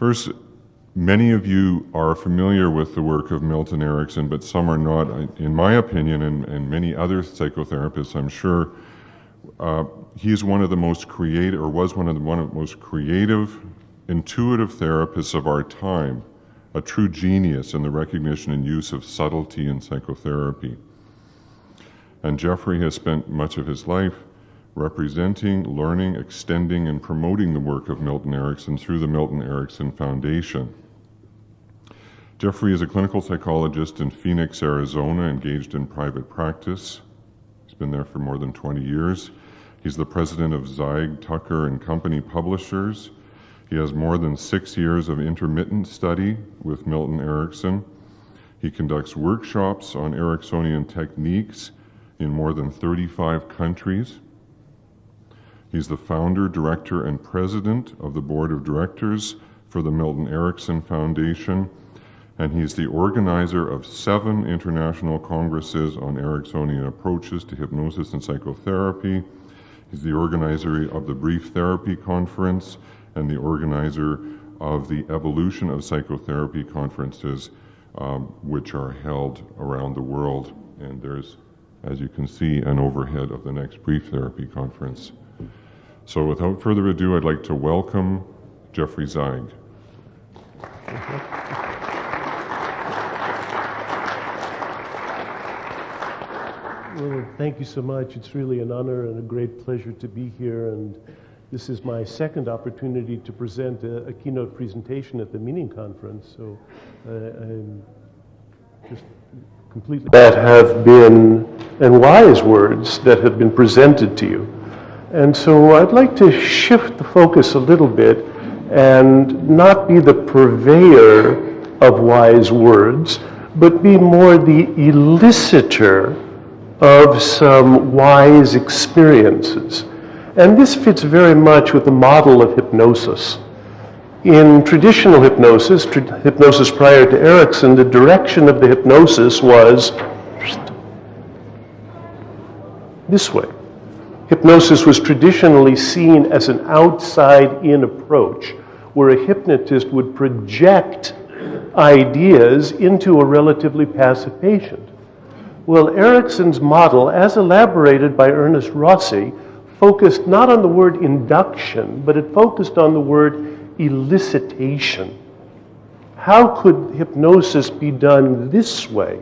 First, many of you are familiar with the work of Milton Erickson, but some are not. In my opinion, and many other psychotherapists, I'm sure, he is one of the most creative, or was one of the most creative, intuitive therapists of our time, a true genius in the recognition and use of subtlety in psychotherapy. And Jeffrey has spent much of his life representing, learning, extending, and promoting the work of Milton Erickson through the Milton Erickson Foundation. Jeffrey is a clinical psychologist in Phoenix, Arizona, engaged in private practice. He's been there for more than 20 years. He's the president of Zeig, Tucker and Company Publishers. He has more than 6 years of intermittent study with Milton Erickson. He conducts workshops on Ericksonian techniques in more than 35 countries. He's the founder, director, and president of the board of directors for the Milton Erickson Foundation, and he's the organizer of 7 international congresses on Ericksonian approaches to hypnosis and psychotherapy. He's the organizer of the Brief Therapy Conference and the organizer of the Evolution of Psychotherapy conferences, which are held around the world. And there's, as you can see, an overhead of the next Brief Therapy Conference. So without further ado, I'd like to welcome Jeffrey Zeig. Well, thank you so much. It's really an honor and a great pleasure to be here. And this is my second opportunity to present a keynote presentation at the Meaning Conference. So I'm just completely... That have been, and wise words that have been presented to you. And so I'd like to shift the focus a little bit and not be the purveyor of wise words, but be more the elicitor of some wise experiences. And this fits very much with the model of hypnosis. In traditional hypnosis, hypnosis prior to Erickson, the direction of the hypnosis was this way. Hypnosis was traditionally seen as an outside-in approach, where a hypnotist would project ideas into a relatively passive patient. Well, Erickson's model, as elaborated by Ernest Rossi, focused not on the word induction, but it focused on the word elicitation. How could hypnosis be done this way,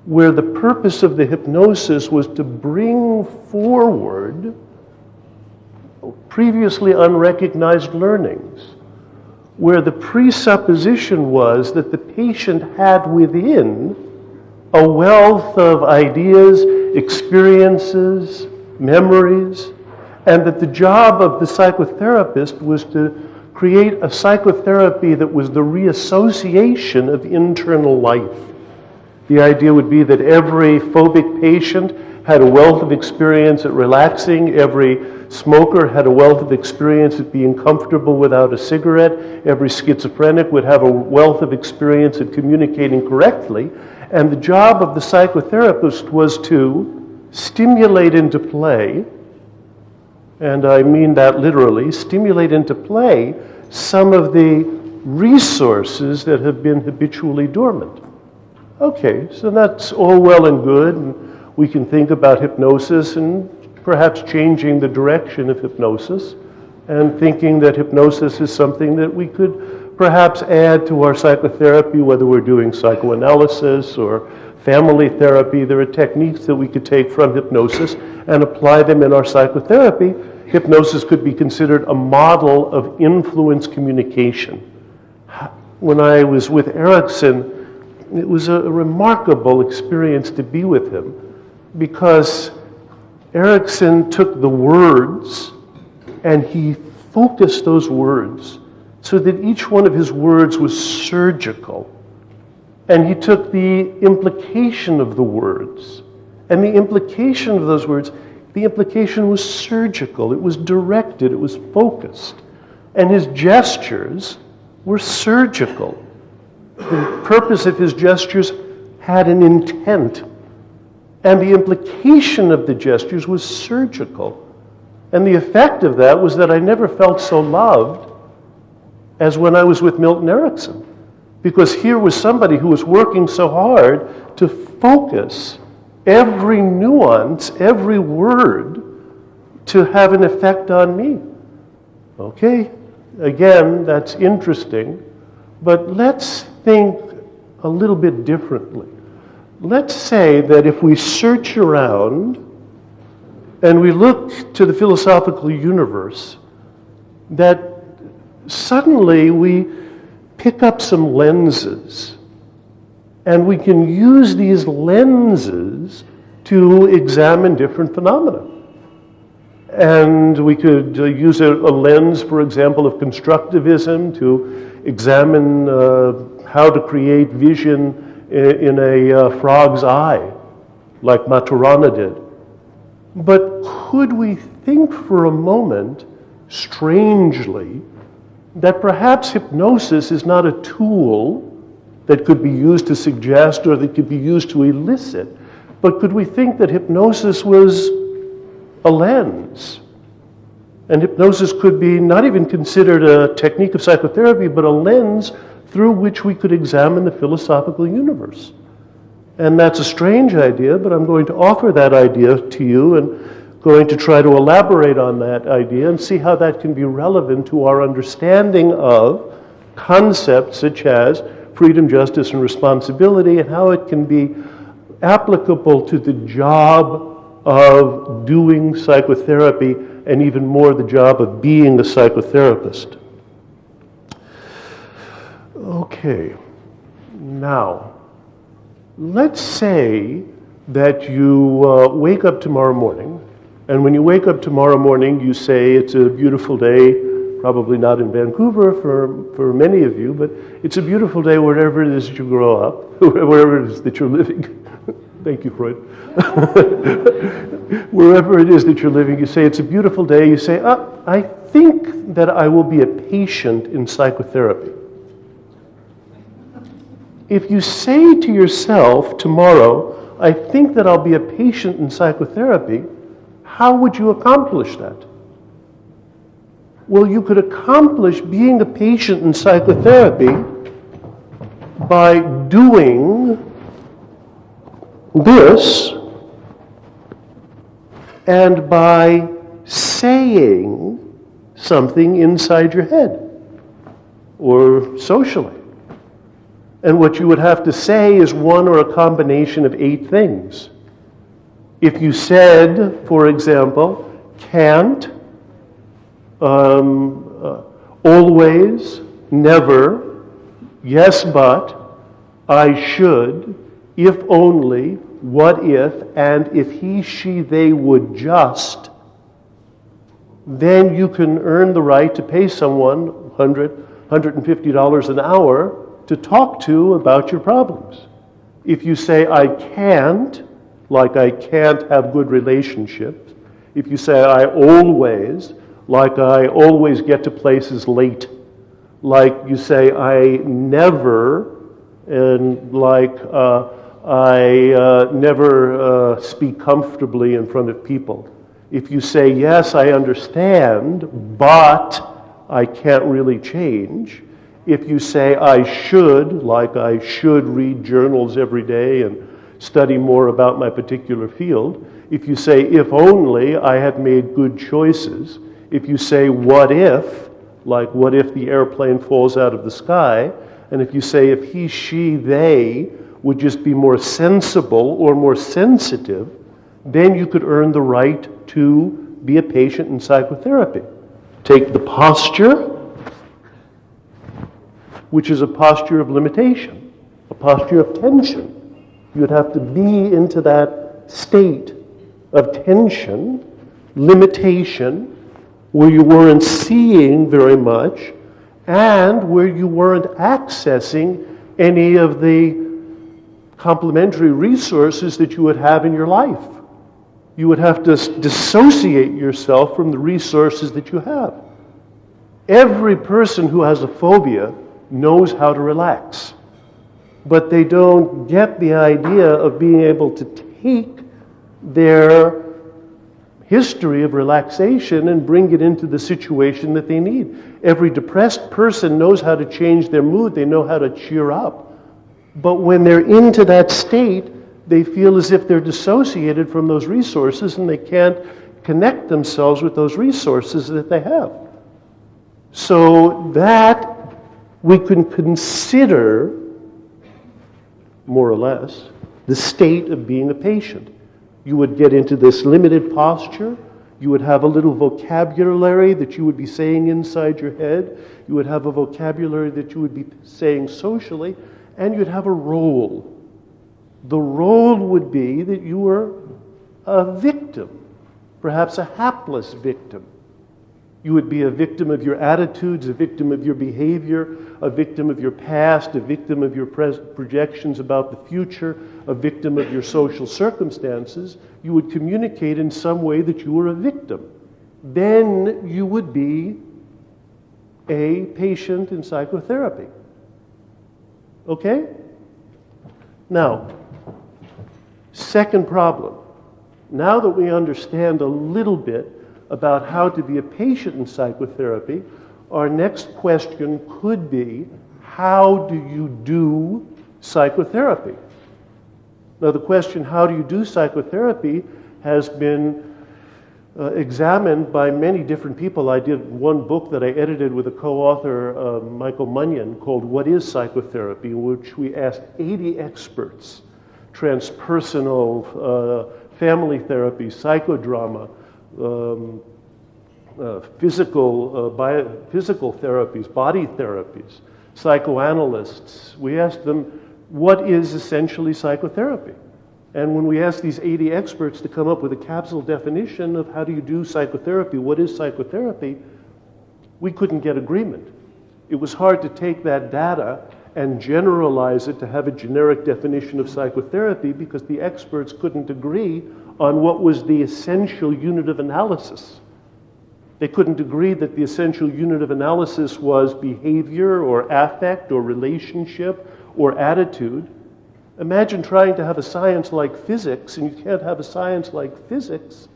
where the purpose of the hypnosis was to bring forward previously unrecognized learnings, where the presupposition was that the patient had within a wealth of ideas, experiences, memories, and that the job of the psychotherapist was to create a psychotherapy that was the reassociation of internal life. The idea would be that every phobic patient had a wealth of experience at relaxing, every smoker had a wealth of experience at being comfortable without a cigarette, every schizophrenic would have a wealth of experience at communicating correctly, and the job of the psychotherapist was to stimulate into play, and I mean that literally, stimulate into play some of the resources that have been habitually dormant. Okay, so that's all well and good, and we can think about hypnosis and perhaps changing the direction of hypnosis and thinking that hypnosis is something that we could perhaps add to our psychotherapy, whether we're doing psychoanalysis or family therapy. There are techniques that we could take from hypnosis and apply them in our psychotherapy. Hypnosis could be considered a model of influence communication. When I was with Erickson, it was a remarkable experience to be with him, because Erickson took the words and he focused those words so that each one of his words was surgical. And he took the implication of the words, and the implication of those words, the implication was surgical, it was directed, it was focused. And his gestures were surgical. The purpose of his gestures had an intent, and the implication of the gestures was surgical. And the effect of that was that I never felt so loved as when I was with Milton Erickson. Because here was somebody who was working so hard to focus every nuance, every word, to have an effect on me. Okay, again, that's interesting, but let's think a little bit differently. Let's say that if we search around and we look to the philosophical universe, that suddenly we pick up some lenses, and we can use these lenses to examine different phenomena. And we could use a lens, for example, of constructivism to examine how to create vision in a frog's eye, like Maturana did. But could we think for a moment, strangely, that perhaps hypnosis is not a tool that could be used to suggest or that could be used to elicit, but could we think that hypnosis was a lens? And hypnosis could be not even considered a technique of psychotherapy, but a lens through which we could examine the philosophical universe. And that's a strange idea, but I'm going to offer that idea to you and going to try to elaborate on that idea and see how that can be relevant to our understanding of concepts such as freedom, justice, and responsibility, and how it can be applicable to the job of doing psychotherapy, and even more the job of being a psychotherapist. Okay, now, let's say that you wake up tomorrow morning, and when you wake up tomorrow morning, you say it's a beautiful day, probably not in Vancouver for many of you, but it's a beautiful day wherever it is that you grow up, wherever it is that you're living. Thank you, Freud. Wherever it is that you're living, you say it's a beautiful day, you say, I think that I will be a patient in psychotherapy. If you say to yourself tomorrow, I think that I'll be a patient in psychotherapy, how would you accomplish that? Well, you could accomplish being a patient in psychotherapy by doing this and by saying something inside your head or socially. And what you would have to say is one or a combination of 8 things. If you said, for example, can't, always, never, yes but, I should, if only, what if, and if he, she, they would just, then you can earn the right to pay someone $100, $150 an hour to talk to about your problems. If you say, I can't, like I can't have good relationships. If you say, I always, like I always get to places late. Like you say, I never, and like I never speak comfortably in front of people. If you say, yes, I understand, but I can't really change. If you say, I should, like I should read journals every day and study more about my particular field. If you say, if only I had made good choices. If you say, what if, like what if the airplane falls out of the sky. And if you say, if he, she, they would just be more sensible or more sensitive, then you could earn the right to be a patient in psychotherapy. Take the posture, which is a posture of limitation, a posture of tension. You'd have to be into that state of tension, limitation, where you weren't seeing very much, and where you weren't accessing any of the complementary resources that you would have in your life. You would have to dissociate yourself from the resources that you have. Every person who has a phobia knows how to relax, but they don't get the idea of being able to take their history of relaxation and bring it into the situation that they need. Every depressed person knows how to change their mood. They know how to cheer up. But when they're into that state, they feel as if they're dissociated from those resources and they can't connect themselves with those resources that they have. So that we can consider, more or less, the state of being a patient. You would get into this limited posture. You would have a little vocabulary that you would be saying inside your head. You would have a vocabulary that you would be saying socially, and you'd have a role. The role would be that you were a victim, perhaps a hapless victim. You would be a victim of your attitudes, a victim of your behavior, a victim of your past, a victim of your projections about the future, a victim of your social circumstances. You would communicate in some way that you were a victim. Then you would be a patient in psychotherapy. Okay? Now, second problem. Now that we understand a little bit about how to be a patient in psychotherapy, our next question could be, how do you do psychotherapy? Now the question, how do you do psychotherapy, has been examined by many different people. I did one book that I edited with a co-author, Michael Munyon, called What is Psychotherapy, in which we asked 80 experts, transpersonal, family therapy, psychodrama, physical therapies, body therapies, psychoanalysts. We asked them, what is essentially psychotherapy? And when we asked these 80 experts to come up with a capsule definition of how do you do psychotherapy, what is psychotherapy, we couldn't get agreement. It was hard to take that data and generalize it to have a generic definition of psychotherapy because the experts couldn't agree on what was the essential unit of analysis. They couldn't agree that the essential unit of analysis was behavior or affect or relationship or attitude. Imagine trying to have a science like physics, and you can't have a science like physics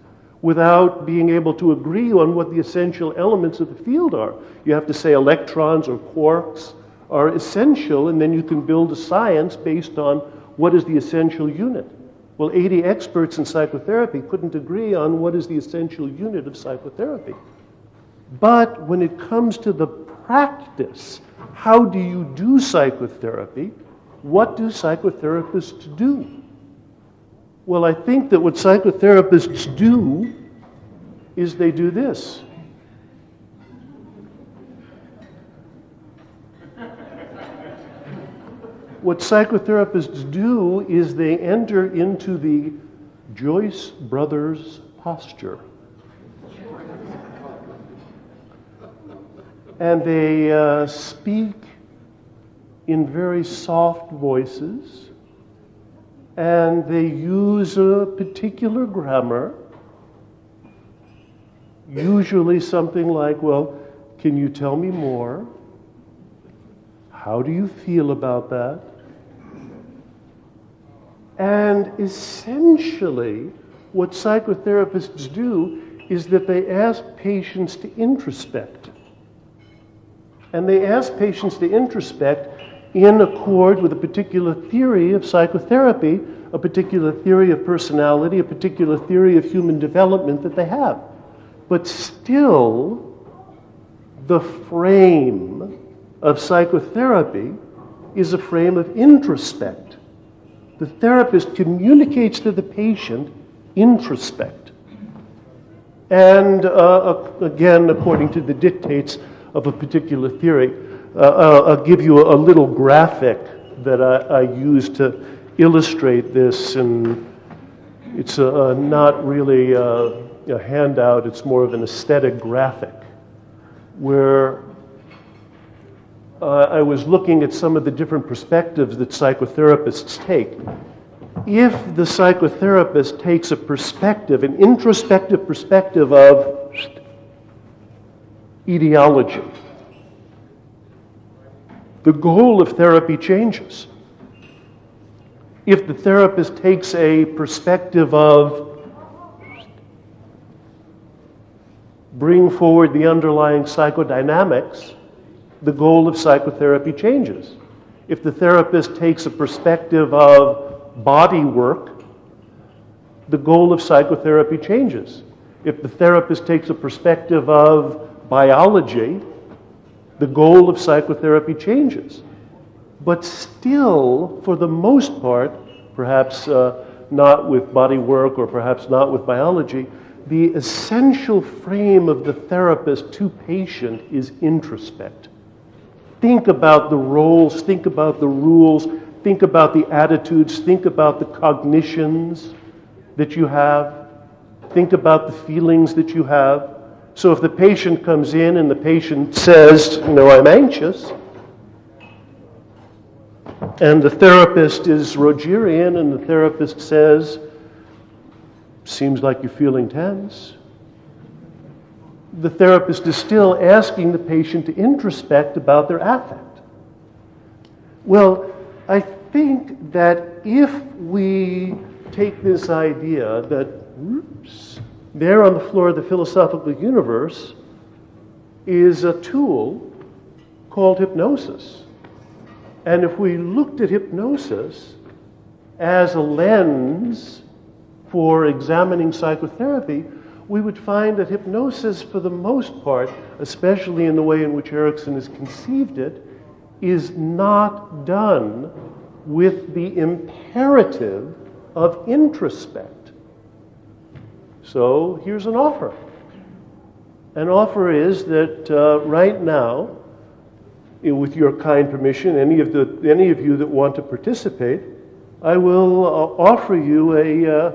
without being able to agree on what the essential elements of the field are. You have to say electrons or quarks are essential, and then you can build a science based on what is the essential unit. Well, 80 experts in psychotherapy couldn't agree on what is the essential unit of psychotherapy. But when it comes to the practice, how do you do psychotherapy? What do psychotherapists do? Well, I think that what psychotherapists do is they do this. What psychotherapists do is they enter into the Joyce Brothers posture. And they speak in very soft voices, and they use a particular grammar, usually something like, well, can you tell me more? How do you feel about that? And essentially, what psychotherapists do is that they ask patients to introspect. And they ask patients to introspect in accord with a particular theory of psychotherapy, a particular theory of personality, a particular theory of human development that they have. But still, the frame of psychotherapy is a frame of introspect. The therapist communicates to the patient, introspect. And again, according to the dictates of a particular theory. I'll give you a little graphic that I use to illustrate this, and it's not really a handout, it's more of an aesthetic graphic, where I was looking at some of the different perspectives that psychotherapists take. If the psychotherapist takes a perspective, an introspective perspective of etiology, the goal of therapy changes. If the therapist takes a perspective of bring forward the underlying psychodynamics, the goal of psychotherapy changes. If the therapist takes a perspective of body work, the goal of psychotherapy changes. If the therapist takes a perspective of biology, the goal of psychotherapy changes. But still, for the most part, perhaps not with body work or perhaps not with biology, the essential frame of the therapist to patient is introspect. Think about the roles, think about the rules, think about the attitudes, think about the cognitions that you have, think about the feelings that you have. So if the patient comes in and the patient says, I'm anxious, and the therapist is Rogerian and the therapist says, seems like you're feeling tense, the therapist is still asking the patient to introspect about their affect. Well, I think that if we take this idea that, there on the floor of the philosophical universe is a tool called hypnosis. And if we looked at hypnosis as a lens for examining psychotherapy, we would find that hypnosis, for the most part, especially in the way in which Erickson has conceived it, is not done with the imperative of introspect. So here's an offer. An offer is that right now, with your kind permission, any of you that want to participate, I will offer you a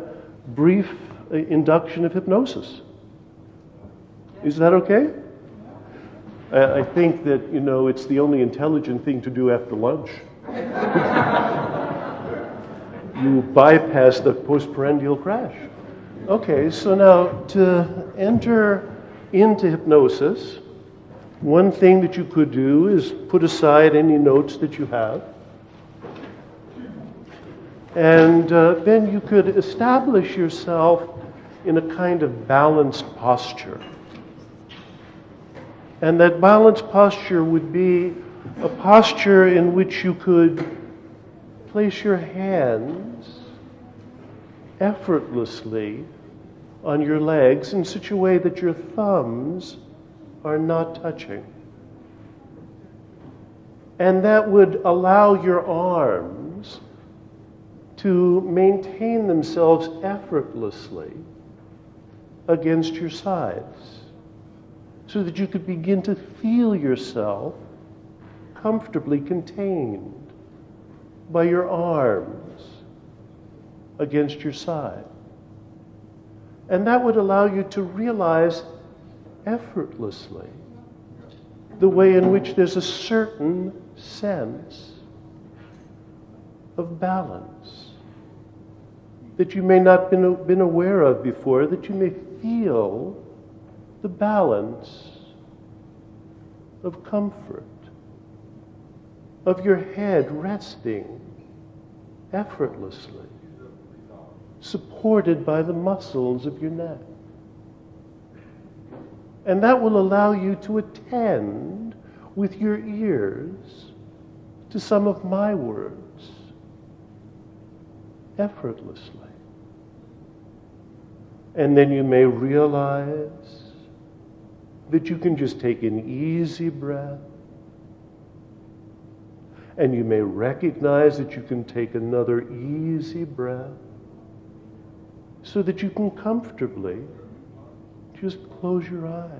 brief induction of hypnosis. Is that okay? I think that, it's the only intelligent thing to do after lunch. You bypass the postprandial crash. Okay, so now to enter into hypnosis, one thing that you could do is put aside any notes that you have. And then you could establish yourself in a kind of balanced posture. And that balanced posture would be a posture in which you could place your hands effortlessly on your legs in such a way that your thumbs are not touching. And that would allow your arms to maintain themselves effortlessly against your sides, so that you could begin to feel yourself comfortably contained by your arms against your side. And that would allow you to realize effortlessly the way in which there's a certain sense of balance that you may not have been aware of before, that you may feel the balance of comfort, of your head resting effortlessly, supported by the muscles of your neck. And that will allow you to attend with your ears to some of my words effortlessly. And then you may realize that you can just take an easy breath, and you may recognize that you can take another easy breath, so that you can comfortably just close your eyes.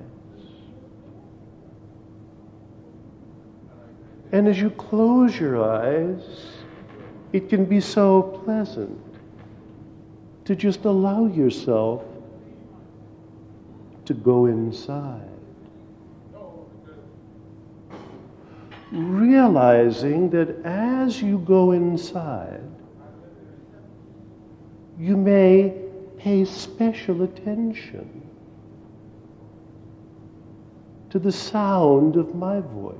And as you close your eyes, it can be so pleasant to just allow yourself to go inside. Realizing that as you go inside, you may pay special attention to the sound of my voice.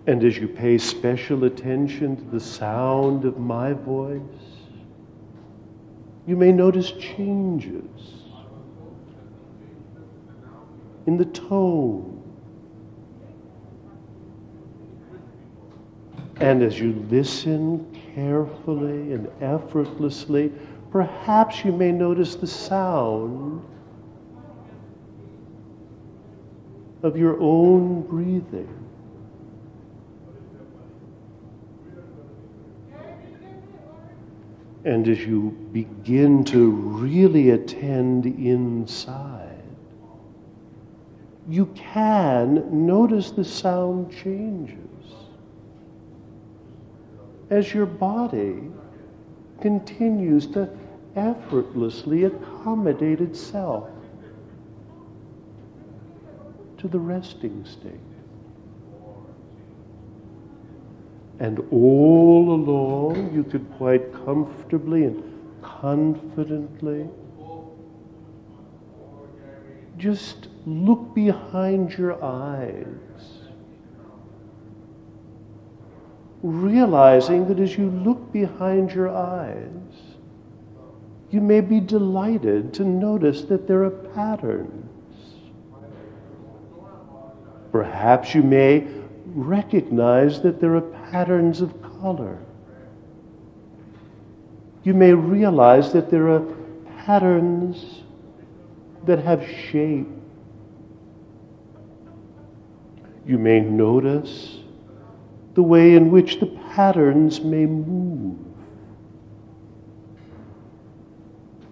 And as you pay special attention to the sound of my voice, You may notice changes in the tone. And as you listen carefully and effortlessly, perhaps you may notice the sound of your own breathing. And as you begin to really attend inside, you can notice the sound changes as your body continues to effortlessly accommodate itself to the resting state. And all along, you could quite comfortably and confidently just look behind your eyes, realizing that as you look behind your eyes, you may be delighted to notice that there are patterns. Perhaps you may recognize that there are patterns of color. You may realize that there are patterns that have shape. You may notice the way in which the patterns may move.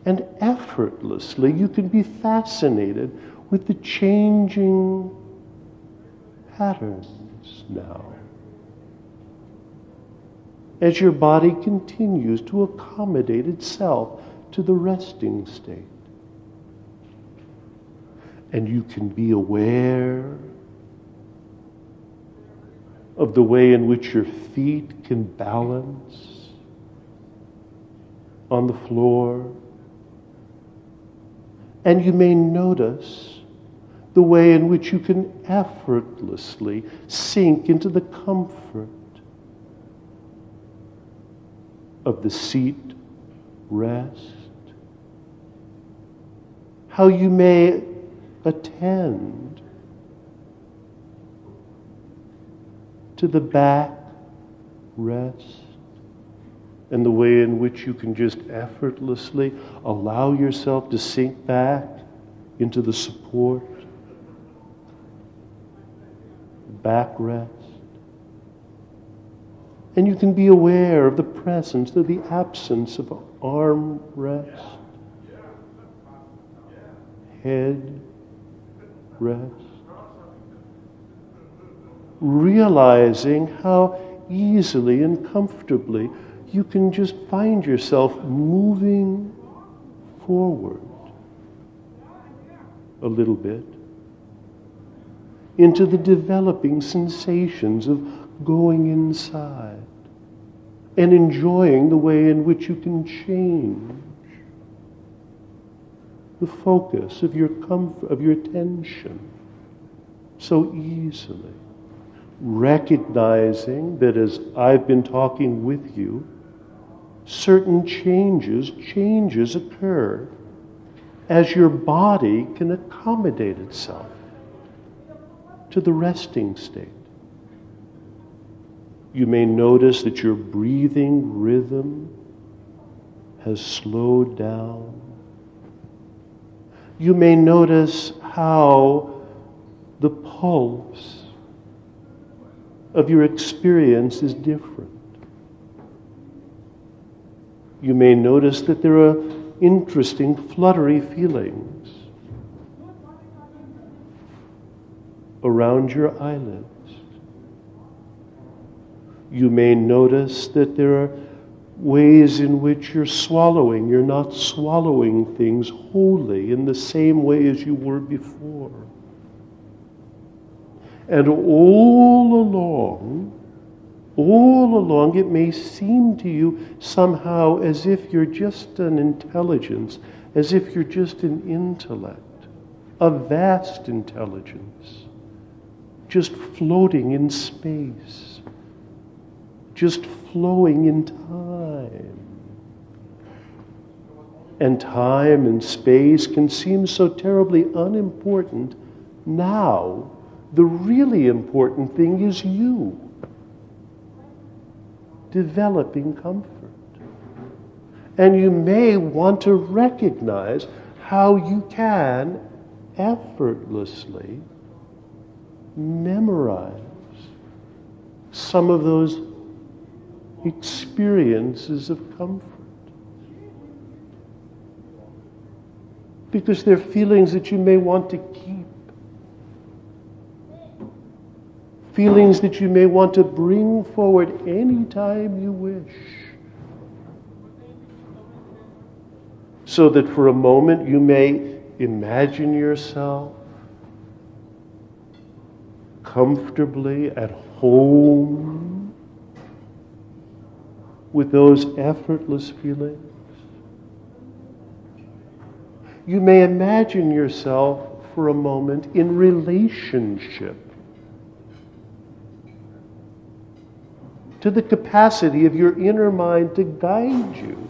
And effortlessly, you can be fascinated with the changing patterns now, as your body continues to accommodate itself to the resting state. And you can be aware of the way in which your feet can balance on the floor. And you may notice the way in which you can effortlessly sink into the comfort of the seat rest. How you may attend to the back rest, and the way in which you can just effortlessly allow yourself to sink back into the support, backrest. And you can be aware of the presence or the absence of arm rest, head rest. Realizing how easily and comfortably you can just find yourself moving forward a little bit into the developing sensations of going inside and enjoying the way in which you can change the focus of your comfort, of your attention so easily. Recognizing that as I've been talking with you, certain changes occur as your body can accommodate itself to the resting state. You may notice that your breathing rhythm has slowed down. You may notice how the pulse of your experience is different. You may notice that there are interesting fluttery feelings around your eyelids. You may notice that there are ways in which you're swallowing. You're not swallowing things wholly in the same way as you were before. And all along, it may seem to you somehow as if you're just an intelligence, as if you're just an intellect, a vast intelligence, just floating in space, just flowing in time. and time and space can seem so terribly unimportant, now the really important thing is you developing comfort. And you may want to recognize how you can effortlessly memorize some of those experiences of comfort. Because they're feelings that you may want to keep. Feelings that you may want to bring forward anytime you wish. So that for a moment you may imagine yourself comfortably at home with those effortless feelings. You may imagine yourself for a moment in relationship to the capacity of your inner mind to guide you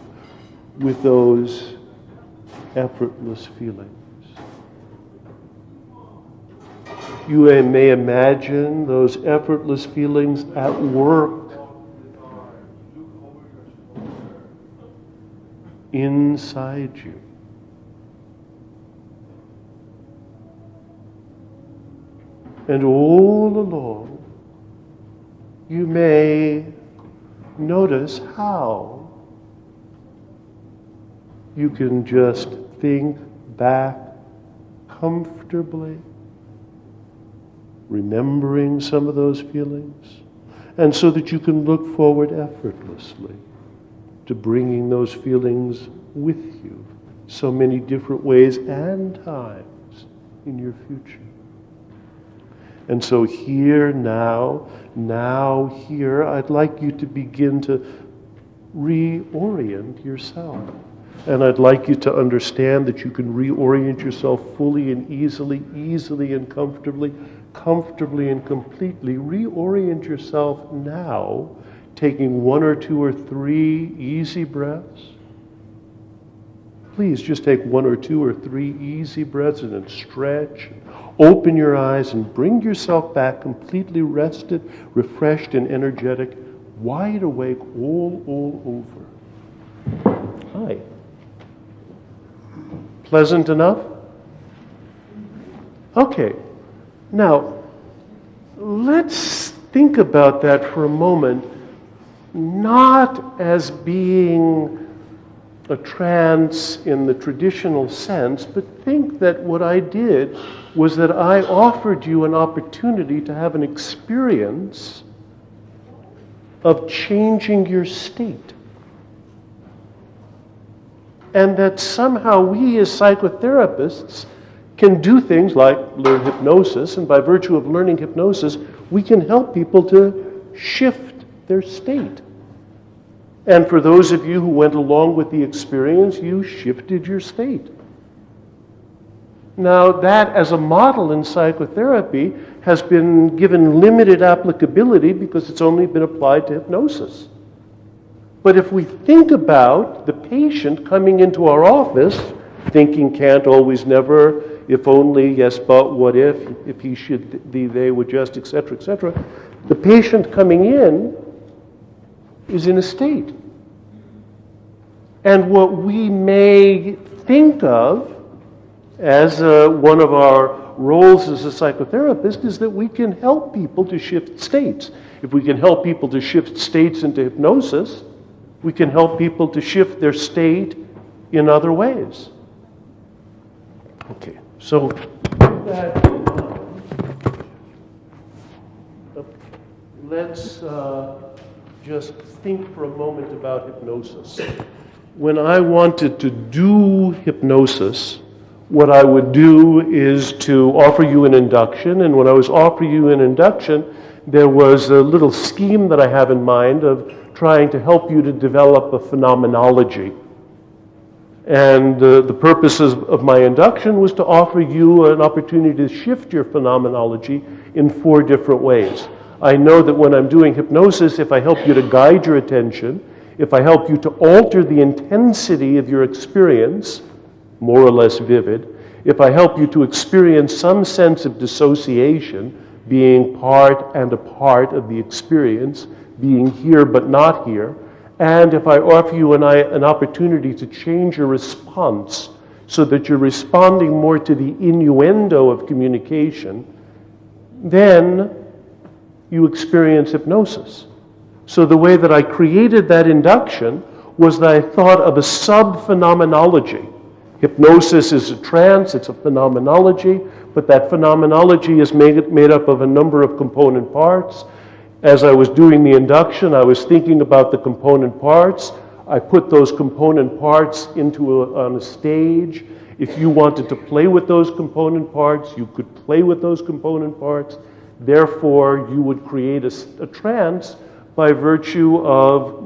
with those effortless feelings. You may imagine those effortless feelings at work, inside you. And all along, you may notice how you can just think back comfortably, remembering some of those feelings, and so that you can look forward effortlessly to bringing those feelings with you so many different ways and times in your future. And so here, now, here, I'd like you to begin to reorient yourself. And I'd like you to understand that you can reorient yourself fully and easily and comfortably and completely. Reorient yourself now, taking 1 or 2 or 3 easy breaths. Please just take 1 or 2 or 3 easy breaths and then stretch. Open your eyes and bring yourself back completely rested, refreshed, and energetic, wide awake all over. Hi. Pleasant enough? Okay. Now, let's think about that for a moment, not as being a trance in the traditional sense, but think that what I did was that I offered you an opportunity to have an experience of changing your state. And that somehow we as psychotherapists can do things like learn hypnosis, and by virtue of learning hypnosis, we can help people to shift their state. And for those of you who went along with the experience, you shifted your state. Now, that as a model in psychotherapy has been given limited applicability because it's only been applied to hypnosis. But if we think about the patient coming into our office, thinking can't, always, never, if only, yes, but, what if he should, they would just, etc., etc., the patient coming in is in a state. And what we may think of as one of our roles as a psychotherapist is that we can help people to shift states. If we can help people to shift states into hypnosis, we can help people to shift their state in other ways. Okay, so with that in mind, let's just think for a moment about hypnosis. When I wanted to do hypnosis, what I would do is to offer you an induction, and when I was offering you an induction, there was a little scheme that I have in mind of trying to help you to develop a phenomenology. And the purposes of my induction was to offer you an opportunity to shift your phenomenology in 4 different ways. I know that when I'm doing hypnosis, if I help you to guide your attention, if I help you to alter the intensity of your experience, more or less vivid, if I help you to experience some sense of dissociation, being part and a part of the experience, being here but not here, and if I offer you an opportunity to change your response so that you're responding more to the innuendo of communication, then you experience hypnosis. So the way that I created that induction was that I thought of a sub-phenomenology. Hypnosis is a trance, it's a phenomenology, but that phenomenology is made up of a number of component parts. As I was doing the induction, I was thinking about the component parts. I put those component parts on a stage. If you wanted to play with those component parts, you could play with those component parts. Therefore, you would create a trance by virtue of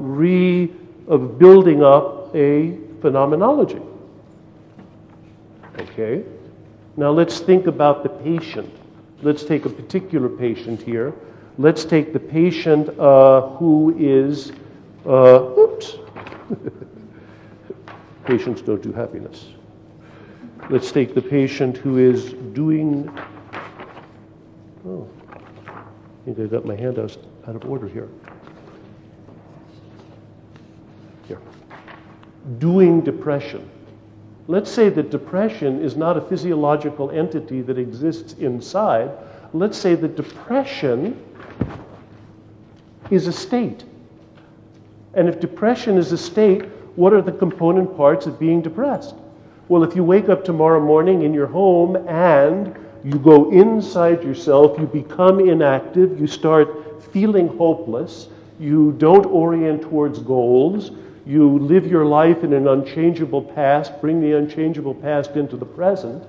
building up a phenomenology. Okay? Now let's think about the patient. Let's take a particular patient here. Let's take the patient who is, oops. Patients don't do happiness. Let's take the patient who is doing, oh, I think I got my hand out of order here. Here. Doing depression. Let's say that depression is not a physiological entity that exists inside. Let's say that depression is a state. And if depression is a state, what are the component parts of being depressed? Well, if you wake up tomorrow morning in your home and you go inside yourself, you become inactive, you start feeling hopeless, you don't orient towards goals, you live your life in an unchangeable past, bring the unchangeable past into the present.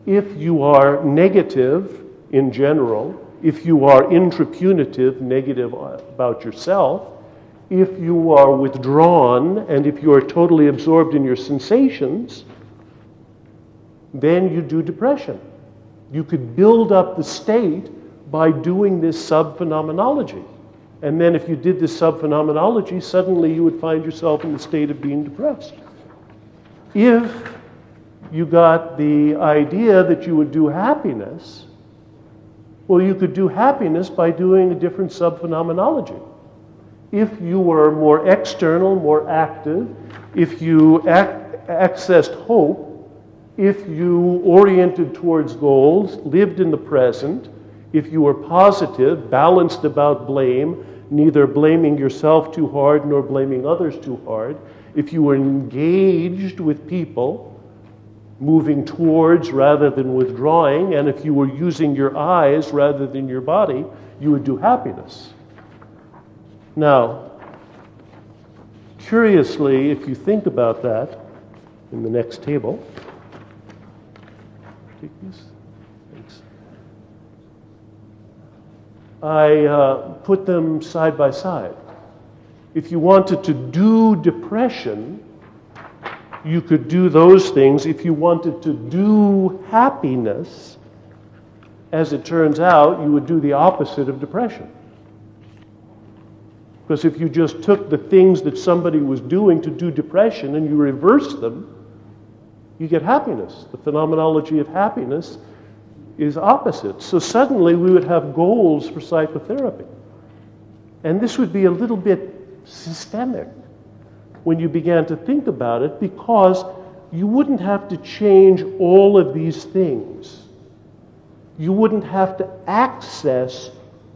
If you are negative in general, if you are intrapunitive, negative about yourself, if you are withdrawn, and if you are totally absorbed in your sensations, then you do depression. You could build up the state by doing this sub-phenomenology. And then if you did this sub-phenomenology, suddenly you would find yourself in the state of being depressed. If you got the idea that you would do happiness, well, you could do happiness by doing a different sub-phenomenology. If you were more external, more active, if you accessed hope, if you oriented towards goals, lived in the present, if you were positive, balanced about blame, neither blaming yourself too hard nor blaming others too hard, if you were engaged with people, moving towards rather than withdrawing, and if you were using your eyes rather than your body, you would do happiness. Now, curiously, if you think about that in the next table, take these. Thanks. I put them side by side. If you wanted to do depression, you could do those things. If you wanted to do happiness, as it turns out, you would do the opposite of depression. Because if you just took the things that somebody was doing to do depression and you reverse them, you get happiness. The phenomenology of happiness is opposite. So suddenly we would have goals for psychotherapy. And this would be a little bit systemic when you began to think about it, because you wouldn't have to change all of these things. You wouldn't have to access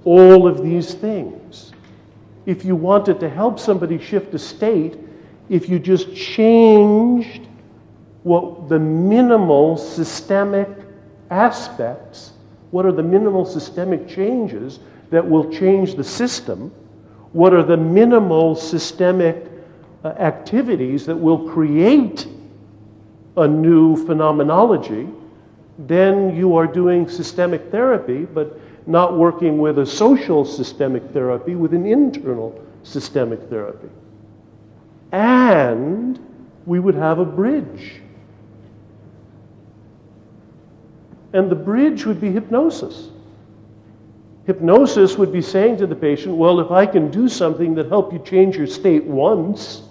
all of these things. If you wanted to help somebody shift a state, if you just changed what the minimal systemic aspects, what are the minimal systemic changes that will change the system, what are the minimal systemic activities that will create a new phenomenology, then you are doing systemic therapy, but not working with a social systemic therapy, with an internal systemic therapy. And we would have a bridge. And the bridge would be hypnosis. Hypnosis would be saying to the patient, well, if I can do something that helps you change your state once,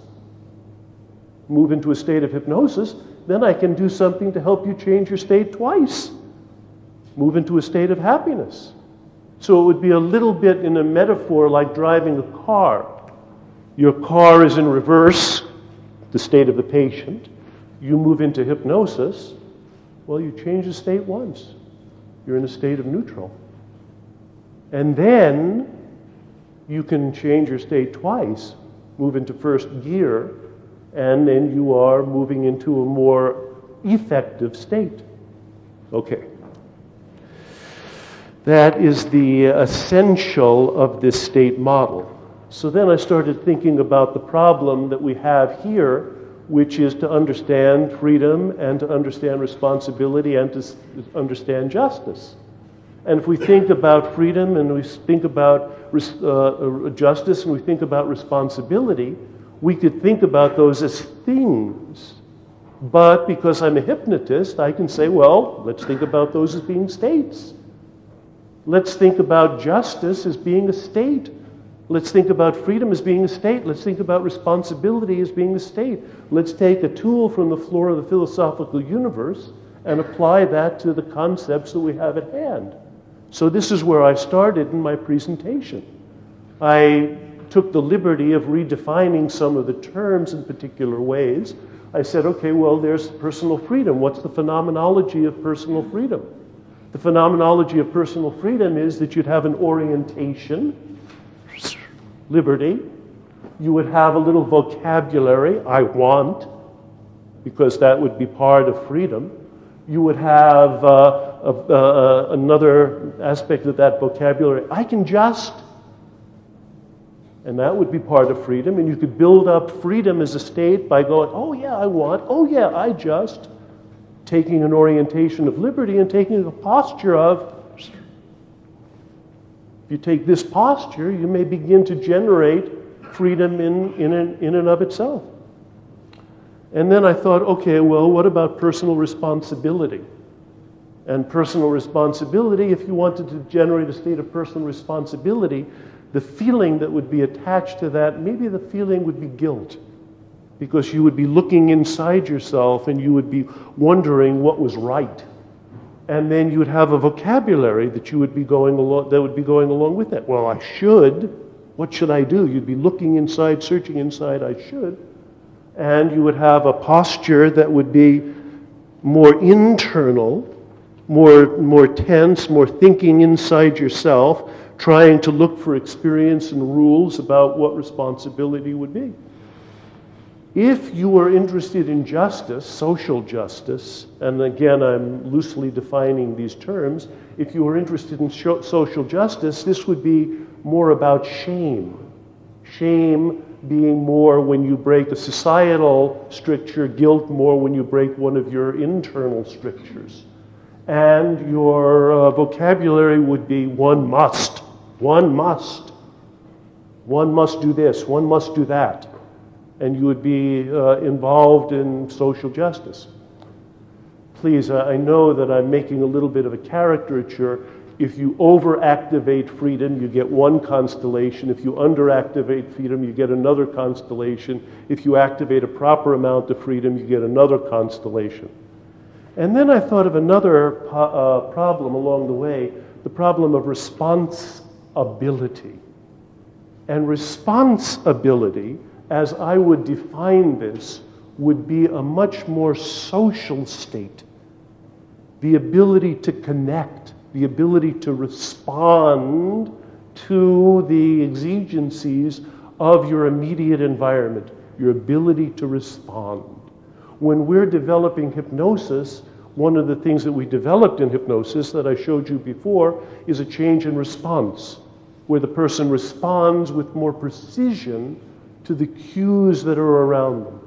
move into a state of hypnosis, then I can do something to help you change your state twice, move into a state of happiness. So it would be a little bit in a metaphor like driving a car. Your car is in reverse, the state of the patient. You move into hypnosis, well, you change the state once. You're in a state of neutral. And then you can change your state twice, move into first gear, and then you are moving into a more effective state. Okay. That is the essential of this state model. So then I started thinking about the problem that we have here, which is to understand freedom and to understand responsibility and to understand justice. And if we think about freedom and we think about justice and we think about responsibility, we could think about those as things. But because I'm a hypnotist, I can say, well, let's think about those as being states. Let's think about justice as being a state. Let's think about freedom as being a state. Let's think about responsibility as being a state. Let's take a tool from the floor of the philosophical universe and apply that to the concepts that we have at hand. So this is where I started in my presentation. I took the liberty of redefining some of the terms in particular ways. I said, okay, well, there's personal freedom. What's the phenomenology of personal freedom? The phenomenology of personal freedom is that you'd have an orientation, liberty. You would have a little vocabulary, I want, because that would be part of freedom. You would have another aspect of that vocabulary, I can just, and that would be part of freedom. And you could build up freedom as a state by going, oh yeah, I want, oh yeah, I just, taking an orientation of liberty and taking a posture of, if you take this posture, you may begin to generate freedom in and of itself. And then I thought, okay, well, what about personal responsibility? And personal responsibility, if you wanted to generate a state of personal responsibility, the feeling that would be attached to that, maybe the feeling would be guilt. Because you would be looking inside yourself and you would be wondering what was right. And then you would have a vocabulary that you would be going along, that would be going along with that. Well, I should. What should I do? You'd be looking inside, searching inside, I should. And you would have a posture that would be more internal, more tense, more thinking inside yourself, trying to look for experience and rules about what responsibility would be. If you are interested in justice, social justice, and again I'm loosely defining these terms, if you are interested in social justice, this would be more about shame. Shame being more when you break a societal stricture, guilt more when you break one of your internal strictures. And your vocabulary would be one must do this, one must do that. And you would be involved in social justice. Please, I know that I'm making a little bit of a caricature. If you overactivate freedom, you get one constellation. If you underactivate freedom, you get another constellation. If you activate a proper amount of freedom, you get another constellation. And then I thought of another problem along the way, the problem of responsibility. And responsibility, as I would define this, would be a much more social state. The ability to connect, the ability to respond to the exigencies of your immediate environment, your ability to respond. When we're developing hypnosis, one of the things that we developed in hypnosis that I showed you before is a change in response, where the person responds with more precision to the cues that are around them.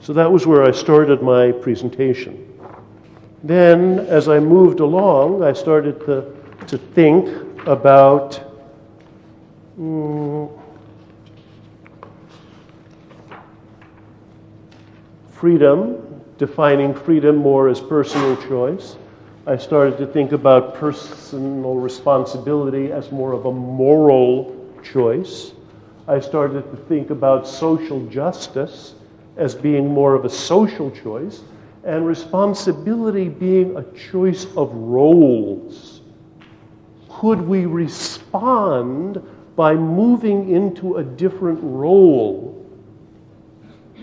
So that was where I started my presentation. Then, as I moved along, I started to think about freedom, defining freedom more as personal choice, I started to think about personal responsibility as more of a moral choice. I started to think about social justice as being more of a social choice, and responsibility being a choice of roles. Could we respond by moving into a different role?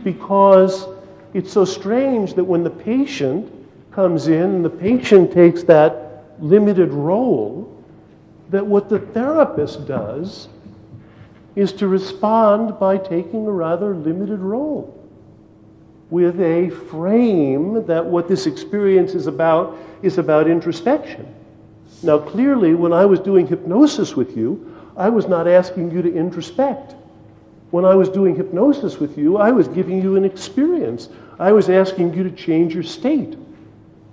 Because it's so strange that when the patient comes in and the patient takes that limited role, that what the therapist does is to respond by taking a rather limited role with a frame that what this experience is about introspection. Now clearly, when I was doing hypnosis with you, I was not asking you to introspect. When I was doing hypnosis with you, I was giving you an experience. I was asking you to change your state.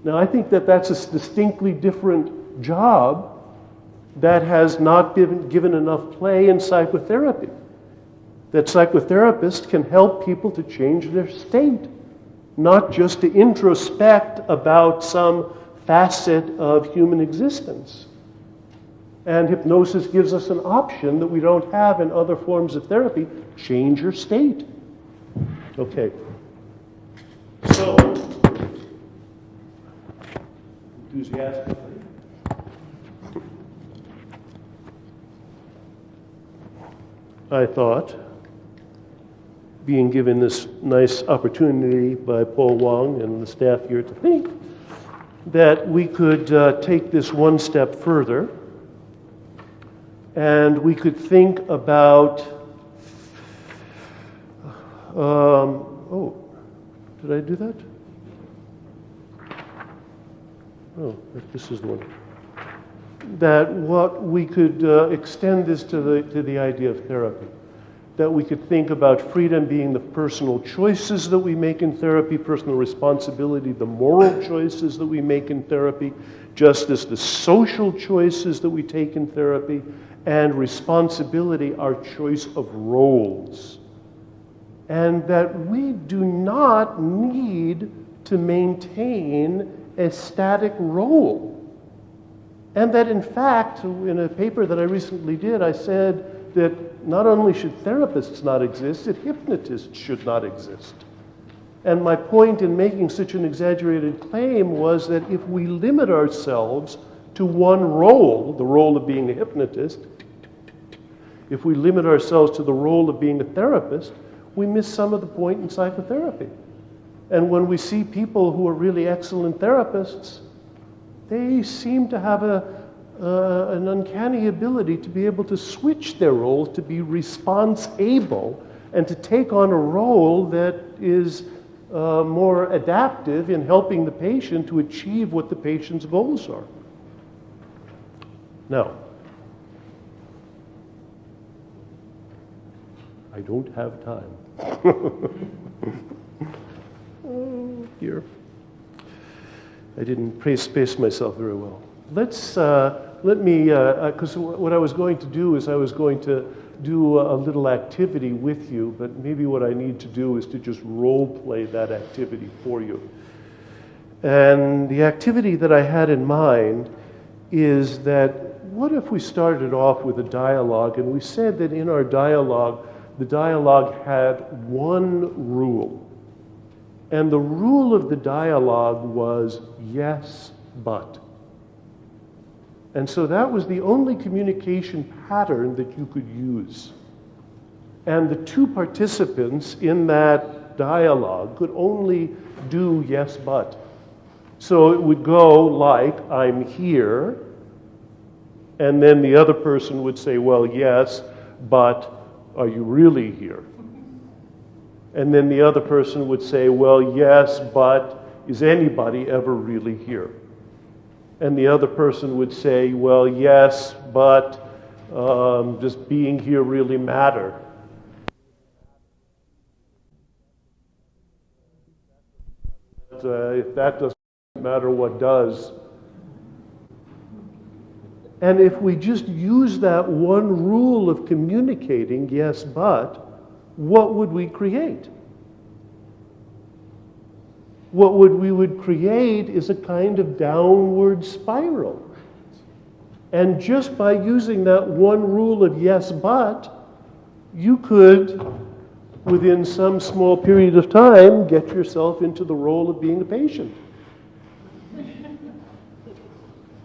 Now I think that that's a distinctly different job that has not been given enough play in psychotherapy. That psychotherapists can help people to change their state, not just to introspect about some facet of human existence. And hypnosis gives us an option that we don't have in other forms of therapy. Change your state. Okay. So, enthusiastically, I thought, being given this nice opportunity by Paul Wong and the staff here to think, that we could take this one step further, and we could think about, oh, did I do that? Oh, this is the one. That what we could extend this to the idea of therapy. That we could think about freedom being the personal choices that we make in therapy, personal responsibility, the moral choices that we make in therapy, justice, the social choices that we take in therapy, and responsibility, our choice of roles. And that we do not need to maintain a static role. And that in fact, in a paper that I recently did, I said that not only should therapists not exist, that hypnotists should not exist. And my point in making such an exaggerated claim was that if we limit ourselves to one role, the role of being a hypnotist, if we limit ourselves to the role of being a therapist, we miss some of the point in psychotherapy. And when we see people who are really excellent therapists, they seem to have an uncanny ability to be able to switch their role, to be response-able, and to take on a role that is more adaptive in helping the patient to achieve what the patient's goals are. Now, I don't have time. Oh, dear. I didn't space myself very well. Let me, because what I was going to do is I was going to do a little activity with you, but maybe what I need to do is to just role play that activity for you. And the activity that I had in mind is that what if we started off with a dialogue and we said that in our dialogue, the dialogue had one rule. And the rule of the dialogue was yes, but. And so that was the only communication pattern that you could use. And the two participants in that dialogue could only do yes, but. So it would go like, I'm here, and then the other person would say, well, yes, but are you really here? And then the other person would say, well, yes, but is anybody ever really here? And the other person would say, well, yes, but does being here really matter? If that doesn't matter, what does? And if we just use that one rule of communicating, yes, but, what would we create? we would create is a kind of downward spiral. And just by using that one rule of yes, but, you could, within some small period of time, get yourself into the role of being a patient.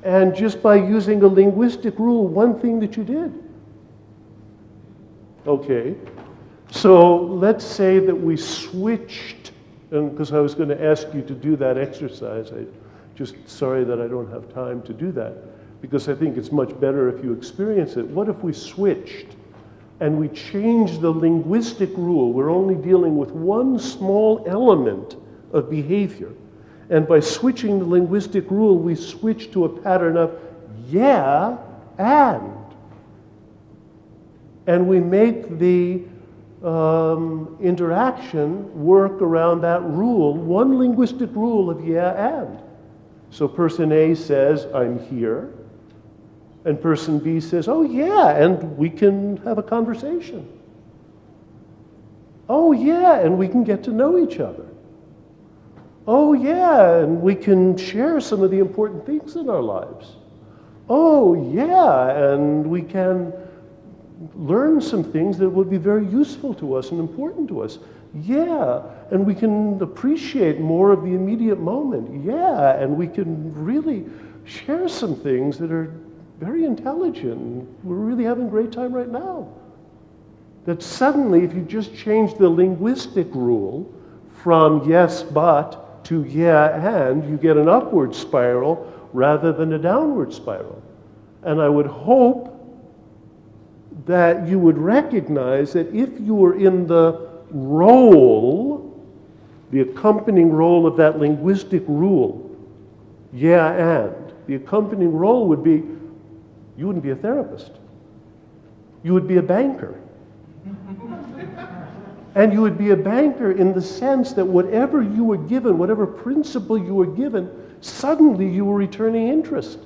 And just by using a linguistic rule, one thing that you did. Okay, so let's say that we switched, and because I was going to ask you to do that exercise, sorry that I don't have time to do that, because I think it's much better if you experience it. What if we switched and we changed the linguistic rule? We're only dealing with one small element of behavior. And by switching the linguistic rule, we switch to a pattern of yeah and. And we make the interaction work around that rule, one linguistic rule of yeah and. So person A says, I'm here. And person B says, oh yeah, and we can have a conversation. Oh yeah, and we can get to know each other. Oh yeah, and we can share some of the important things in our lives. Oh yeah, and we can learn some things that would be very useful to us and important to us. Yeah, and we can appreciate more of the immediate moment. Yeah, and we can really share some things that are very intelligent. We're really having a great time right now. That suddenly, if you just change the linguistic rule from yes, but to yeah, and, you get an upward spiral rather than a downward spiral. And I would hope that you would recognize that if you were in the role, the accompanying role of that linguistic rule, yeah, and, the accompanying role would be, you wouldn't be a therapist. You would be a banker. And you would be a banker in the sense that whatever you were given, whatever principle you were given, suddenly you were returning interest.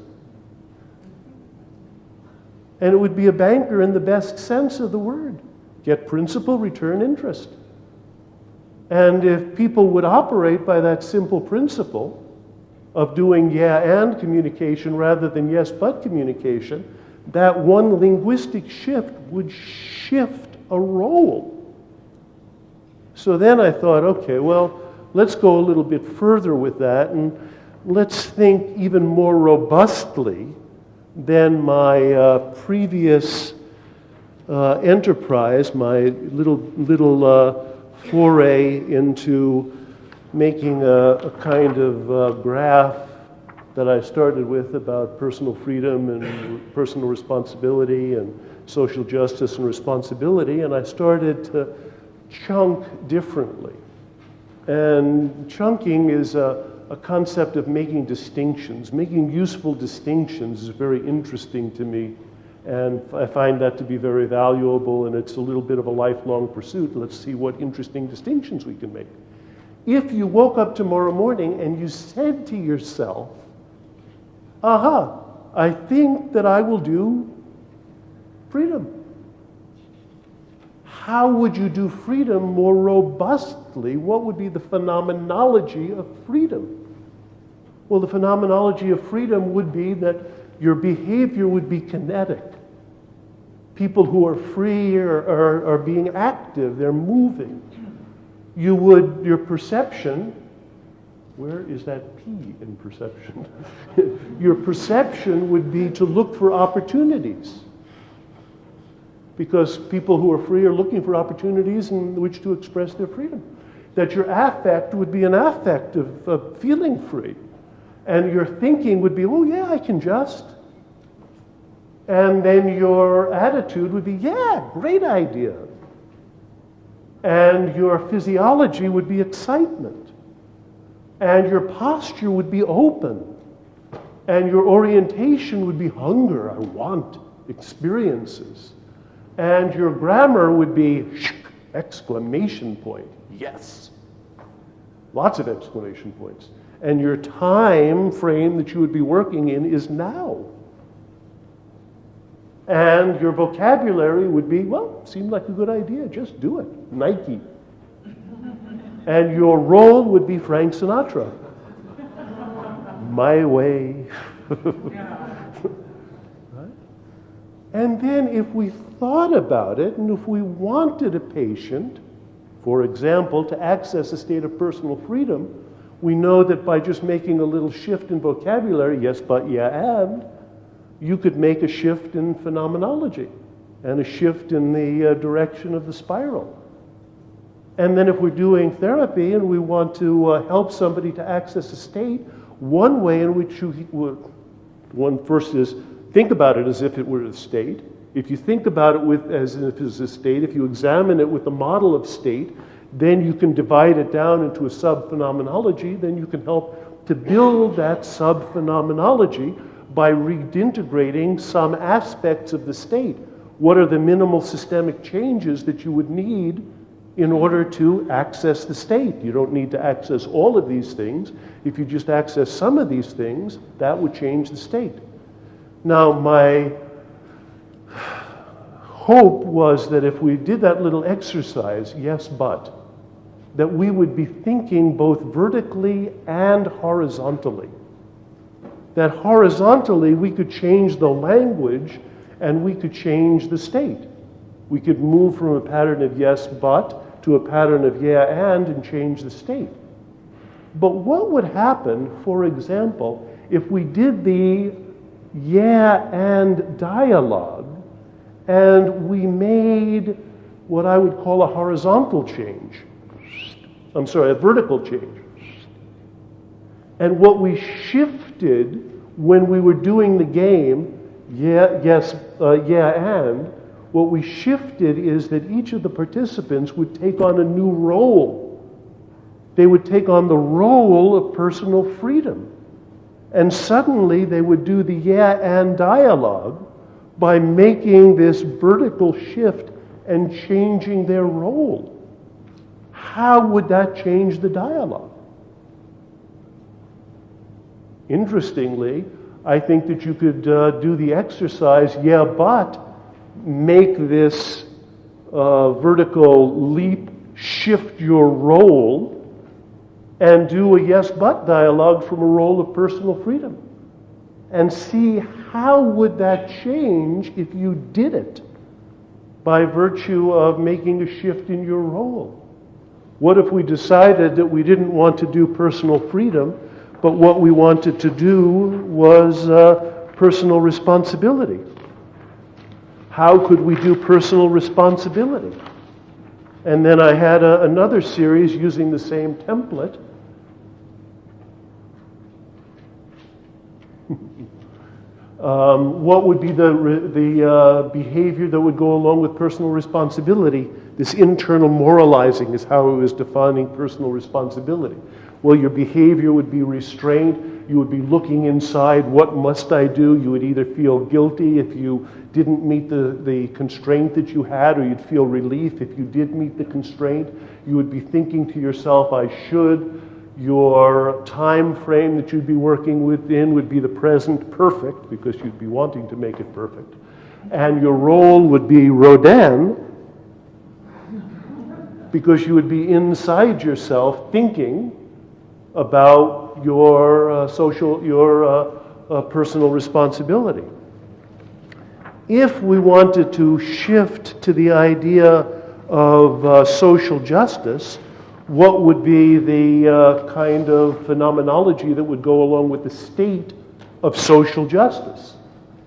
And it would be a banker in the best sense of the word. Get principle, return interest. And if people would operate by that simple principle of doing yeah and communication rather than yes but communication, that one linguistic shift would shift a role. So then I thought, okay, well, let's go a little bit further with that, and let's think even more robustly than my previous enterprise, my little foray into making a kind of graph that I started with about personal freedom and personal responsibility and social justice and responsibility, and I started to chunk differently. And chunking is a concept of making distinctions. Making useful distinctions is very interesting to me, and I find that to be very valuable, and it's a little bit of a lifelong pursuit. Let's see what interesting distinctions we can make. If you woke up tomorrow morning and you said to yourself, aha, I think that I will do freedom. How would you do freedom more robustly? What would be the phenomenology of freedom? Well, the phenomenology of freedom would be that your behavior would be kinetic. People who are free are being active, they're moving. Your perception, where is that P in perception? Your perception would be to look for opportunities. Because people who are free are looking for opportunities in which to express their freedom. That your affect would be an affect of feeling free. And your thinking would be, oh yeah, I can just. And then your attitude would be, yeah, great idea. And your physiology would be excitement. And your posture would be open. And your orientation would be hunger, I want experiences. And your grammar would be exclamation point, yes. Lots of exclamation points. And your time frame that you would be working in is now. And your vocabulary would be, well, seemed like a good idea, just do it. Nike. And your role would be Frank Sinatra. My way. Right? And then if we thought about it, and if we wanted a patient, for example, to access a state of personal freedom, we know that by just making a little shift in vocabulary, yes, but, yeah, and, you could make a shift in phenomenology and a shift in the direction of the spiral. And then if we're doing therapy and we want to help somebody to access a state, one way in which one first is think about it as if it were a state. If you think about it as if it's a state, if you examine it with the model of state, then you can divide it down into a sub-phenomenology. Then you can help to build that sub-phenomenology by reintegrating some aspects of the state. What are the minimal systemic changes that you would need in order to access the state? You don't need to access all of these things. If you just access some of these things, that would change the state. Now, my hope was that if we did that little exercise, yes, but, that we would be thinking both vertically and horizontally. That horizontally we could change the language and we could change the state. We could move from a pattern of yes, but to a pattern of yeah, and change the state. But what would happen, for example, if we did the yeah, and dialogue and we made what I would call a horizontal change? I'm sorry, a vertical change. And what we shifted when we were doing the game, yeah, yes, yeah, and, what we shifted is that each of the participants would take on a new role. They would take on the role of personal freedom. And suddenly they would do the yeah, and dialogue by making this vertical shift and changing their role. How would that change the dialogue? Interestingly, I think that you could do the exercise, yeah, but make this vertical leap, shift your role, and do a yes, but dialogue from a role of personal freedom. And see how would that change if you did it by virtue of making a shift in your role. What if we decided that we didn't want to do personal freedom, but what we wanted to do was personal responsibility? How could we do personal responsibility? And then I had another series using the same template. What would be the behavior that would go along with personal responsibility? This internal moralizing is how it was defining personal responsibility. Well, your behavior would be restraint. You would be looking inside, what must I do? You would either feel guilty if you didn't meet the constraint that you had, or you'd feel relief if you did meet the constraint. You would be thinking to yourself, I should. Your time frame that you'd be working within would be the present perfect, because you'd be wanting to make it perfect. And your role would be Rodin, because you would be inside yourself thinking about your personal responsibility. If we wanted to shift to the idea of social justice, what would be the kind of phenomenology that would go along with the state of social justice?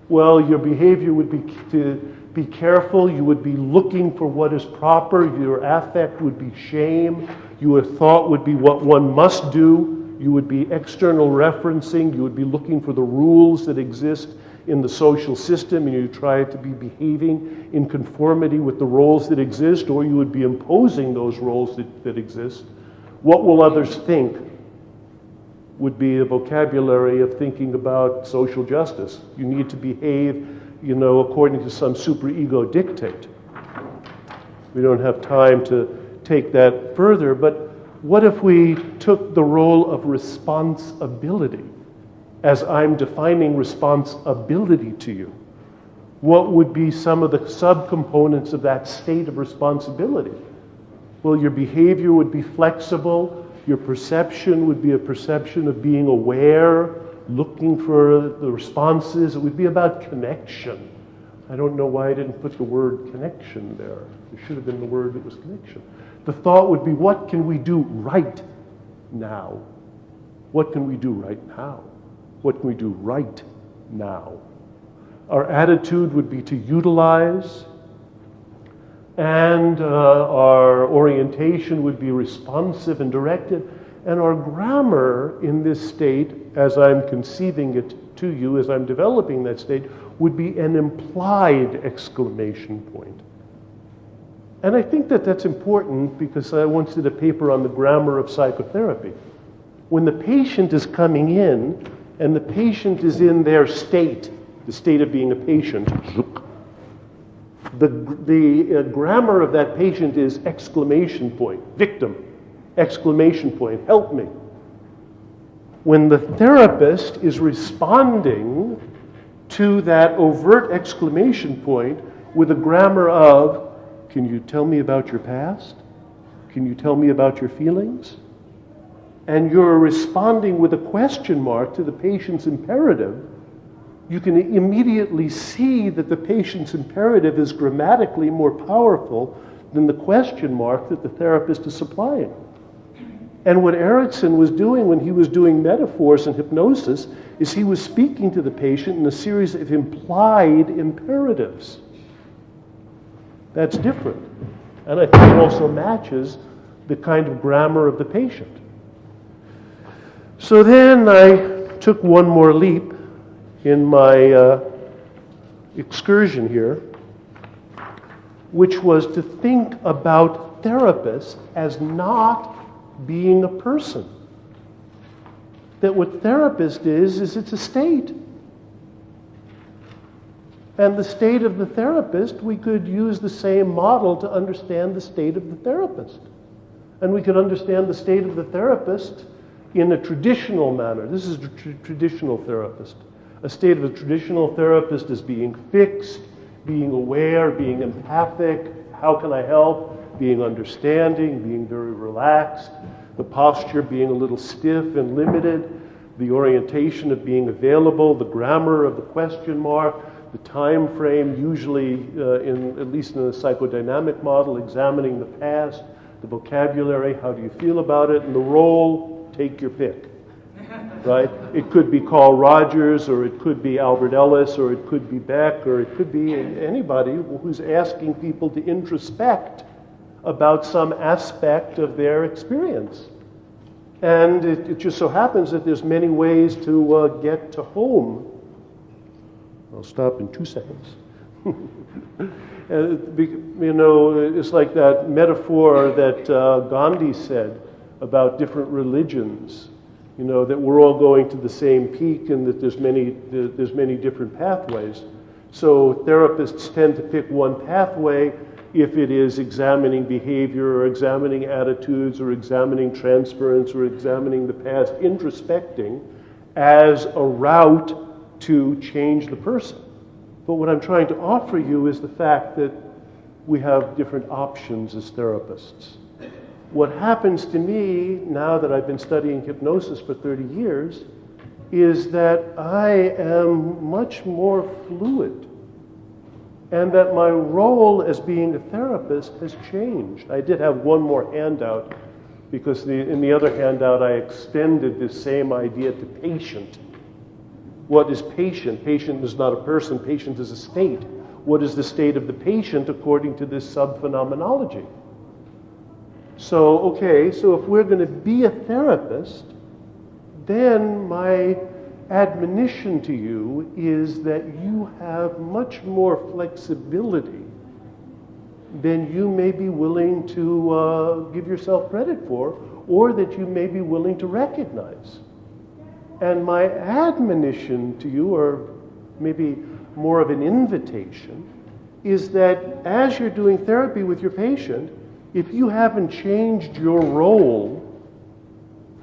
Well, your behavior would be to be careful. You would be looking for what is proper. Your affect would be shame. Your thought would be what one must do. You would be external referencing. You would be looking for the rules that exist in the social system, and you try to be behaving in conformity with the roles that exist, or you would be imposing those roles that exist. What will others think would be a vocabulary of thinking about social justice. You need to behave, according to some superego dictate. We don't have time to take that further, but what if we took the role of responsibility? As I'm defining responsibility to you, what would be some of the subcomponents of that state of responsibility? Well, your behavior would be flexible. Your perception would be a perception of being aware, looking for the responses. It would be about connection. I don't know why I didn't put the word connection there. It should have been the word that was connection. The thought would be, what can we do right now? What can we do right now? What can we do right now? Our attitude would be to utilize, and our orientation would be responsive and directed, and our grammar in this state, as I'm conceiving it to you, as I'm developing that state, would be an implied exclamation point. And I think that that's important because I once did a paper on the grammar of psychotherapy. When the patient is coming in and the patient is in their state, the state of being a patient, the grammar of that patient is exclamation point, victim, exclamation point, help me. When the therapist is responding to that overt exclamation point with a grammar of, can you tell me about your past? Can you tell me about your feelings? And you're responding with a question mark to the patient's imperative, you can immediately see that the patient's imperative is grammatically more powerful than the question mark that the therapist is supplying. And what Erickson was doing when he was doing metaphors and hypnosis is he was speaking to the patient in a series of implied imperatives. That's different. And I think it also matches the kind of grammar of the patient. So then I took one more leap in my excursion here, which was to think about therapists as not being a person. That what therapist is it's a state. And the state of the therapist, we could use the same model to understand the state of the therapist. And we could understand the state of the therapist in a traditional manner. This is a traditional therapist. A state of a traditional therapist is being fixed, being aware, being empathic, how can I help, being understanding, being very relaxed, the posture being a little stiff and limited, the orientation of being available, the grammar of the question mark, the time frame, usually at least in a psychodynamic model, examining the past, the vocabulary, how do you feel about it, and the role, take your pick. Right? It could be Carl Rogers, or it could be Albert Ellis, or it could be Beck, or it could be anybody who's asking people to introspect about some aspect of their experience. And it just so happens that there's many ways to get to home. I'll stop in 2 seconds. You know, it's like that metaphor that Gandhi said about different religions. You know, that we're all going to the same peak and that there's many different pathways. So therapists tend to pick one pathway if it is examining behavior or examining attitudes or examining transference or examining the past, introspecting as a route to change the person. But what I'm trying to offer you is the fact that we have different options as therapists. What happens to me now that I've been studying hypnosis for 30 years is that I am much more fluid and that my role as being a therapist has changed. I did have one more handout because in the other handout I extended this same idea to patient. What is patient? Patient is not a person, patient is a state. What is the state of the patient according to this sub-phenomenology? So if we're going to be a therapist, then my admonition to you is that you have much more flexibility than you may be willing to give yourself credit for, or that you may be willing to recognize. And my admonition to you, or maybe more of an invitation, is that as you're doing therapy with your patient, if you haven't changed your role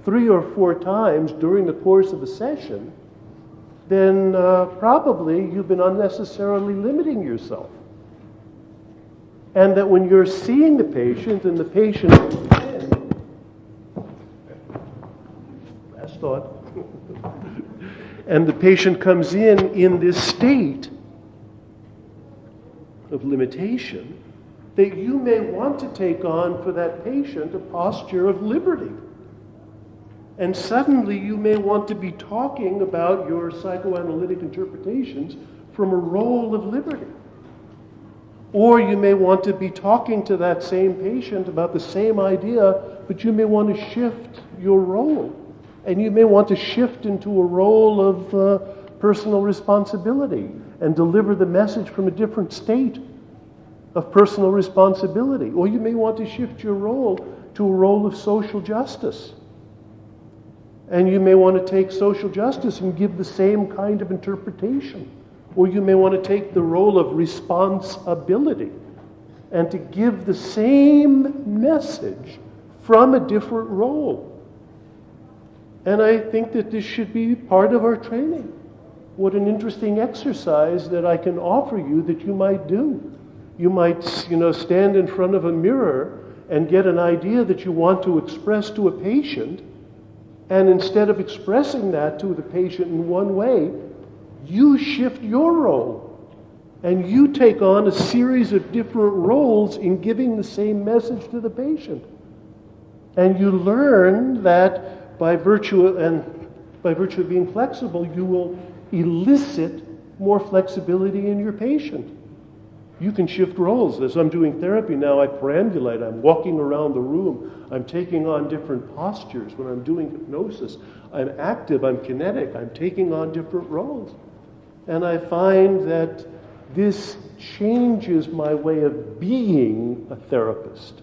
3 or 4 times during the course of a session, then probably you've been unnecessarily limiting yourself. And that when you're seeing the patient and the patient last thought, and the patient comes in this state of limitation, that you may want to take on for that patient a posture of liberty. And suddenly you may want to be talking about your psychoanalytic interpretations from a role of liberty. Or you may want to be talking to that same patient about the same idea, but you may want to shift your role. And you may want to shift into a role of personal responsibility and deliver the message from a different state of personal responsibility. Or you may want to shift your role to a role of social justice. And you may want to take social justice and give the same kind of interpretation. Or you may want to take the role of responsibility and to give the same message from a different role. And I think that this should be part of our training. What an interesting exercise that I can offer you that you might do. You might, stand in front of a mirror and get an idea that you want to express to a patient, and instead of expressing that to the patient in one way, you shift your role. And you take on a series of different roles in giving the same message to the patient. And you learn that by virtue of being flexible, you will elicit more flexibility in your patient. You can shift roles. As I'm doing therapy now, I perambulate. I'm walking around the room. I'm taking on different postures. When I'm doing hypnosis, I'm active, I'm kinetic, I'm taking on different roles. And I find that this changes my way of being a therapist.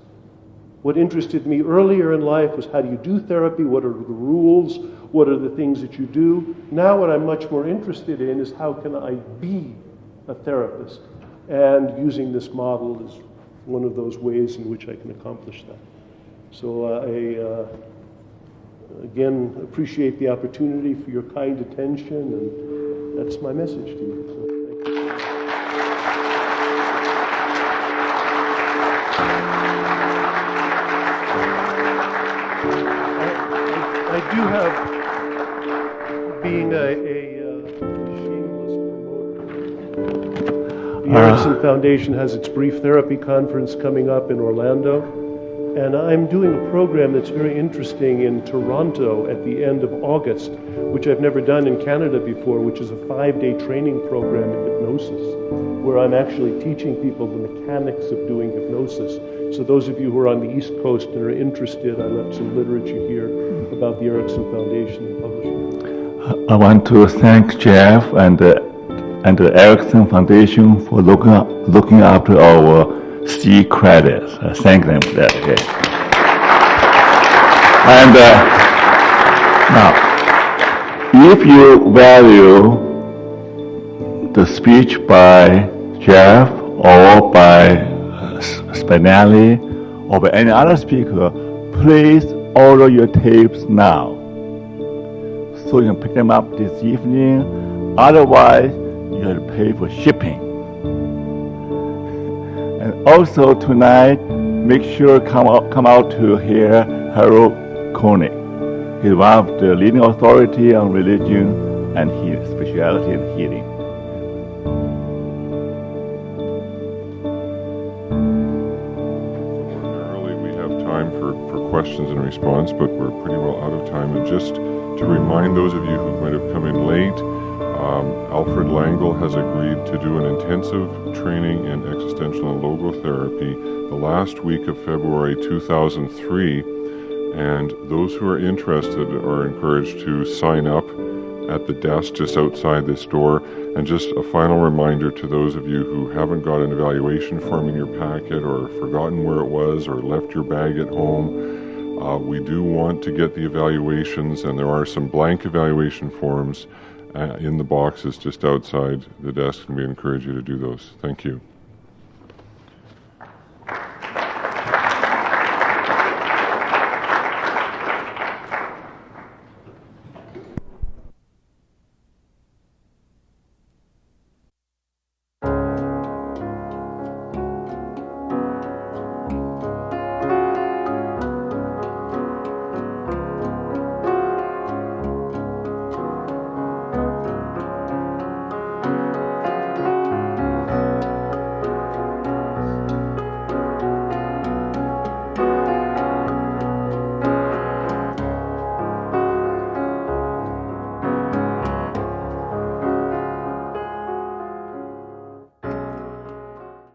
What interested me earlier in life was how do you do therapy? What are the rules? What are the things that you do? Now what I'm much more interested in is how can I be a therapist? And using this model is one of those ways in which I can accomplish that. So I, again, appreciate the opportunity for your kind attention, and that's my message to you. So thank you. I do have, being a the Erickson Foundation has its brief therapy conference coming up in Orlando, and I'm doing a program that's very interesting in Toronto at the end of August, which I've never done in Canada before, which is a 5-day training program in hypnosis, where I'm actually teaching people the mechanics of doing hypnosis. So those of you who are on the East Coast and are interested, I left some literature here about the Erickson Foundation and publishing. I want to thank Jeff and the Erickson Foundation for looking after our C credits. Thank them for that. Okay. And now, if you value the speech by Jeff or by Spinelli or by any other speaker, please order your tapes now, so you can pick them up this evening. Otherwise, you have to pay for shipping. And also tonight, make sure come out to hear Harold Koenig. He's one of the leading authority on religion and spirituality and healing. Ordinarily, we have time for questions and response, but we're pretty well out of time. And just to remind those of you who might have come in late, Alfred Langle has agreed to do an intensive training in existential and logotherapy the last week of February 2003, and those who are interested are encouraged to sign up at the desk just outside this door. And just a final reminder to those of you who haven't got an evaluation form in your packet or forgotten where it was or left your bag at home, we do want to get the evaluations, and there are some blank evaluation forms in the boxes just outside the desk, and we encourage you to do those. Thank you.